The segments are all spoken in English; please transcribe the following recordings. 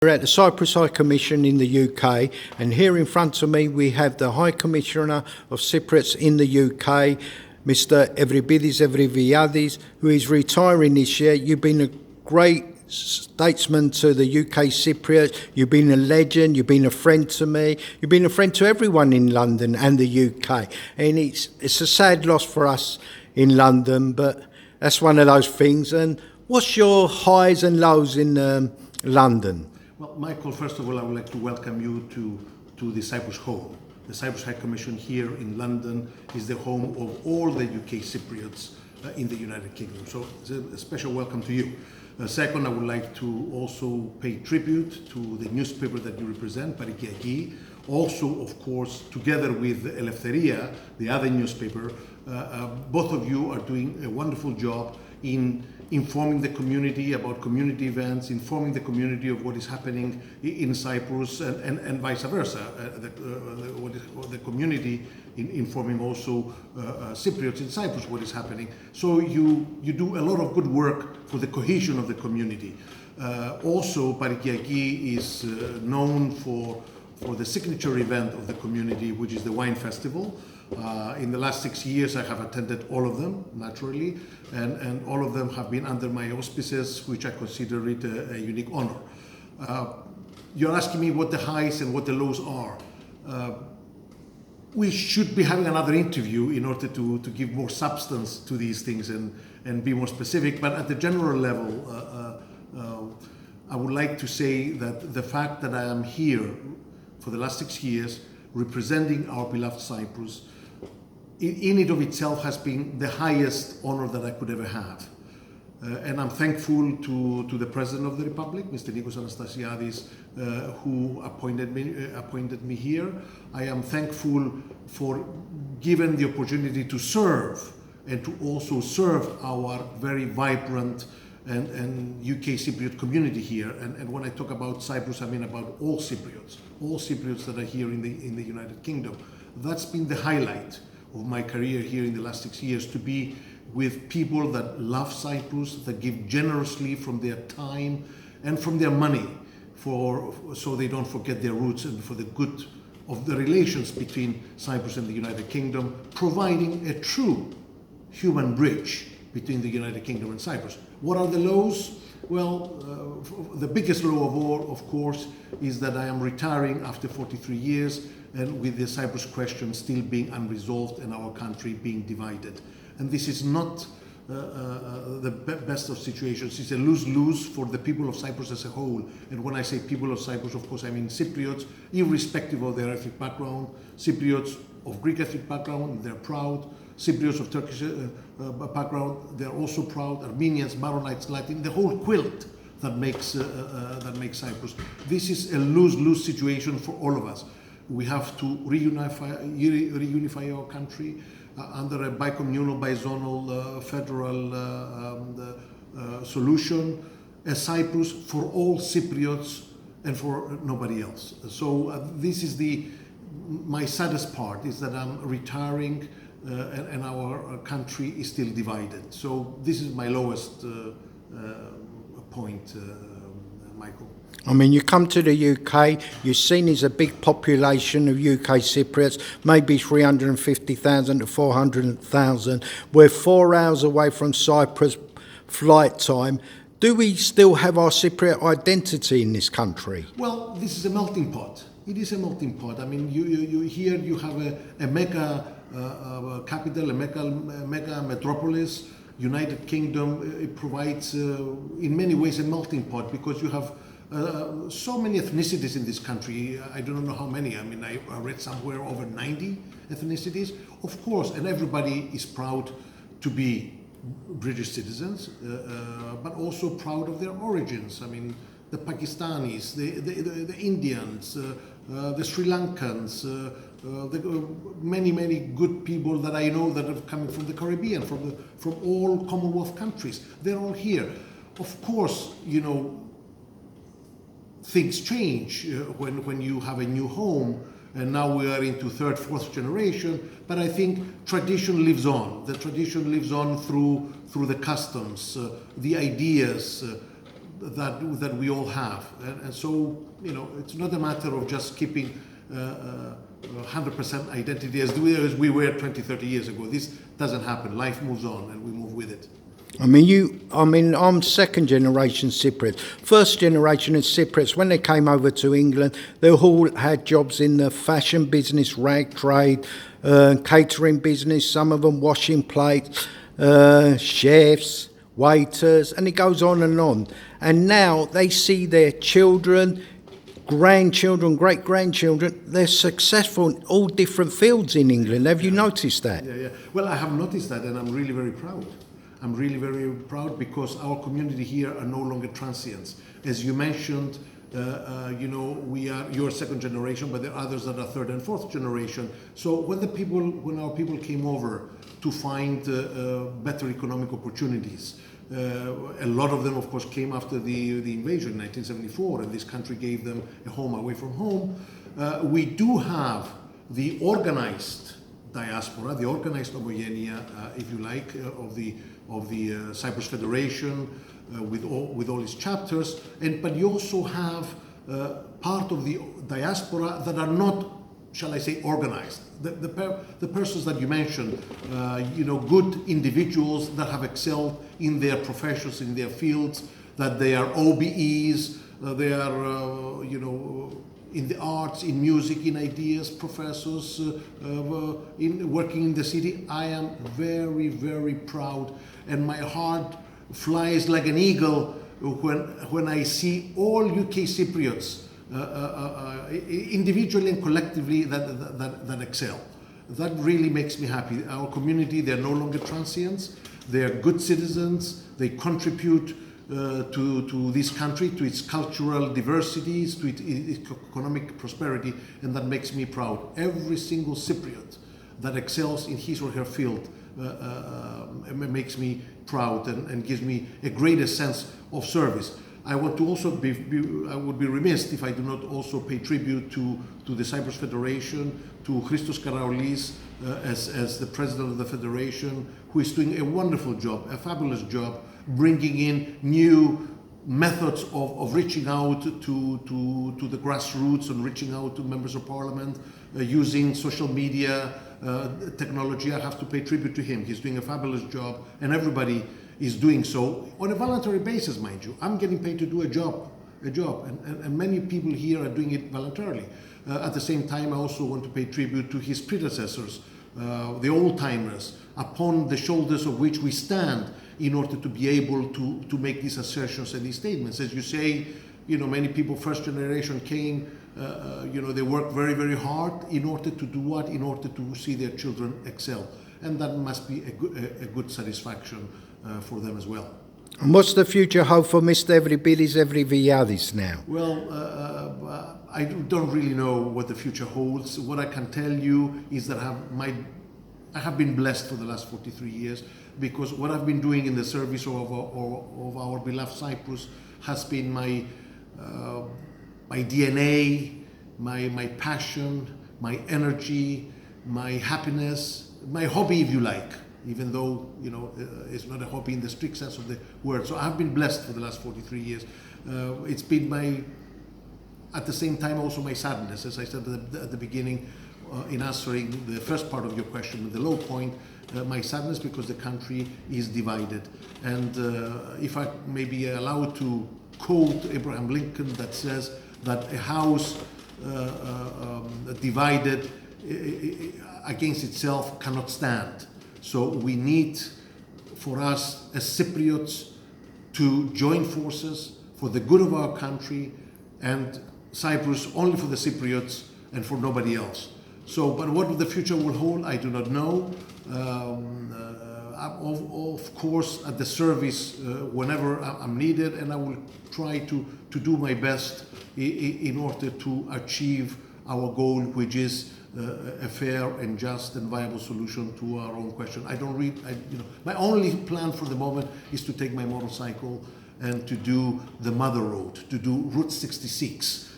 We're at the Cyprus High Commission in the UK, and here in front of me we have the High Commissioner of Cyprus in the UK, Mr. Euripides Evriviades, who is retiring this year. You've been a great statesman to the UK Cypriots. You've been a legend. You've been a friend to me. You've been a friend to everyone in London and the UK. And it's a sad loss for us in London, but that's one of those things. And what's your highs and lows in London? Well, Michael, first of all, I would like to welcome you to the Cyprus home. The Cyprus High Commission here in London is the home of all the UK Cypriots in the United Kingdom. So it's a special welcome to you. Second, I would like to also pay tribute to the newspaper that you represent, Parikiaki. Also, of course, together with Eleftheria, the other newspaper, both of you are doing a wonderful job in informing the community about community events, informing the community of what is happening in Cyprus, and vice versa. The community informing also Cypriots in Cyprus what is happening. So you do a lot of good work for the cohesion of the community. Also, Parikiaki is known for the signature event of the community, which is the Wine Festival. In the last 6 years, I have attended all of them, naturally, and all of them have been under my auspices, which I consider it a unique honor. You're asking me what the highs and what the lows are. We should be having another interview in order to give more substance to these things and be more specific, but at the general level, I would like to say that the fact that I am here for the last 6 years, representing our beloved Cyprus, in it of itself has been the highest honor that I could ever have. And I'm thankful to the President of the Republic, Mr. Nikos Anastasiadis, who appointed me here. I am thankful for given the opportunity to serve and to also serve our very vibrant and UK Cypriot community here. And when I talk about Cyprus, I mean about all Cypriots that are here in the United Kingdom. That's been the highlight of my career here in the last 6 years, to be with people that love Cyprus, that give generously from their time and from their money so they don't forget their roots and for the good of the relations between Cyprus and the United Kingdom, providing a true human bridge between the United Kingdom and Cyprus. What are the lows? Well, the biggest low of all, of course, is that I am retiring after 43 years and with the Cyprus question still being unresolved and our country being divided. And this is not the best of situations. It's a lose-lose for the people of Cyprus as a whole. And when I say people of Cyprus, of course, I mean Cypriots, irrespective of their ethnic background. Cypriots of Greek ethnic background, they're proud. Cypriots of Turkish background, they're also proud. Armenians, Maronites, Latin, the whole quilt that makes Cyprus. This is a lose-lose situation for all of us. We have to reunify our country under a bicommunal, bizonal, federal solution, a Cyprus for all Cypriots and for nobody else. So this is my saddest part, is that I'm retiring and our country is still divided. So this is my lowest point, Michael. I mean, you come to the UK, you're seen as a big population of UK Cypriots, maybe 350,000 to 400,000. We're 4 hours away from Cyprus flight time. Do we still have our Cypriot identity in this country? Well, this is a melting pot. It is a melting pot. I mean, you here you have a mega capital, a mega metropolis. United Kingdom, it provides in many ways a melting pot because you have so many ethnicities in this country. I don't know how many. I mean, I read somewhere over 90 ethnicities. Of course, and everybody is proud to be British citizens, but also proud of their origins. I mean, the Pakistanis, the Indians, the Sri Lankans, many good people that I know that are coming from the Caribbean, from all Commonwealth countries. They're all here. Of course, you know, things change when you have a new home, and now we are into third, fourth generation. But I think tradition lives on. The tradition lives on through the customs, the ideas, that we all have. And so, it's not a matter of just keeping 100% identity as we were 20, 30 years ago. This doesn't happen. Life moves on and we move with it. I'm second generation Cypriot. First generation of Cypriots, when they came over to England, they all had jobs in the fashion business, rag trade, catering business, some of them washing plates, chefs, waiters, and it goes on. And now they see their children, grandchildren, great-grandchildren, they're successful in all different fields in England. Have you noticed that? Yeah. Well, I have noticed that, and I'm really very proud. I'm really very proud because our community here are no longer transients. As you mentioned, you're second generation, but there are others that are third and fourth generation. So when our people came over to find better economic opportunities, a lot of them, of course, came after the invasion in 1974, and this country gave them a home away from home. We do have the organized diaspora, the organized homogenia, if you like, of the Cyprus Federation, with all its chapters, but you also have part of the diaspora that are not, shall I say, organized. The persons that you mentioned, good individuals that have excelled in their professions, in their fields, that they are OBEs, they are, in the arts, in music, in ideas, professors, working in the city. I am very, very proud, and my heart flies like an eagle when I see all UK Cypriots, individually and collectively, that excel. That really makes me happy. Our community, they're no longer transients. They are good citizens. They contribute to this country, to its cultural diversities, to its economic prosperity, and that makes me proud. Every single Cypriot that excels in his or her field makes me proud and gives me a greater sense of service. I want to also I would be remiss if I do not also pay tribute to the Cyprus Federation, to Christos Karaolis as the president of the Federation, who is doing a wonderful job, a fabulous job, bringing in new methods of reaching out to the grassroots and reaching out to members of parliament, using social media technology. I have to pay tribute to him. He's doing a fabulous job, and everybody is doing so on a voluntary basis, mind you. I'm getting paid to do a job, and many people here are doing it voluntarily. At the same time, I also want to pay tribute to his predecessors, the old-timers, upon the shoulders of which we stand in order to be able to make these assertions and these statements. As you say, many people, first generation came, they worked very, very hard in order to do what? In order to see their children excel. And that must be a good satisfaction for them as well. And what's the future hope for Mr. Euripides Evriviades now? Well, I don't really know what the future holds. What I can tell you is that I have been blessed for the last 43 years, because what I've been doing in the service of our beloved Cyprus has been my DNA, my passion, my energy, my happiness, my hobby, if you like, even though, it's not a hobby in the strict sense of the word. So I've been blessed for the last 43 years. It's been at the same time, also my sadness, as I said at the beginning, in answering the first part of your question, with the low point, my sadness because the country is divided. And if I may be allowed to quote Abraham Lincoln, that says that a house divided against itself cannot stand. So we need, for us as Cypriots, to join forces for the good of our country, and Cyprus only for the Cypriots and for nobody else. So, but what the future will hold, I do not know. Of course, at the service whenever I'm needed, and I will try to do my best in order to achieve our goal, which is a fair and just and viable solution to our own question. My only plan for the moment is to take my motorcycle and to do the Mother Road, to do Route 66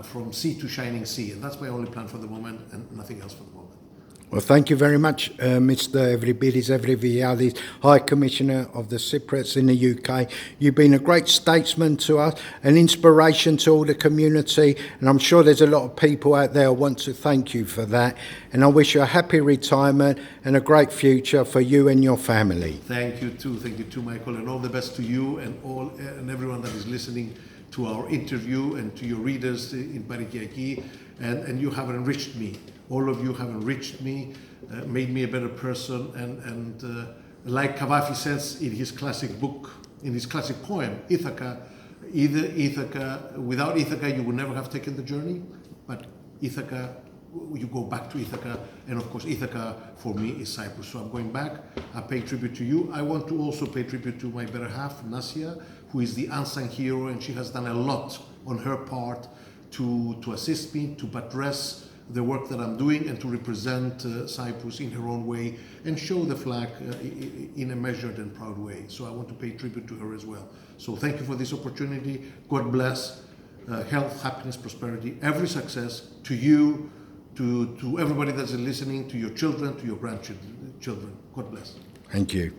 from sea to shining sea, and that's my only plan for the moment, and nothing else for the moment. Well, thank you very much, Mr. Euripides Evriviades, High Commissioner of the Cypriots in the UK. You've been a great statesman to us, an inspiration to all the community, and I'm sure there's a lot of people out there who want to thank you for that. And I wish you a happy retirement and a great future for you and your family. Thank you too, Michael, and all the best to you and everyone that is listening to our interview and to your readers in Parikiaki. And you have enriched me. All of you have enriched me, made me a better person, and like Cavafy says in his classic book, in his classic poem, Ithaca, without Ithaca you would never have taken the journey, but Ithaca, you go back to Ithaca, and of course Ithaca for me is Cyprus. So I'm going back, I pay tribute to you. I want to also pay tribute to my better half, Nasia, who is the unsung hero, and she has done a lot on her part to assist me, to buttress the work that I'm doing, and to represent Cyprus in her own way and show the flag in a measured and proud way. So I want to pay tribute to her as well. So thank you for this opportunity. God bless, health, happiness, prosperity, every success to you, to everybody that's listening, to your children, to your grandchildren. God bless. Thank you.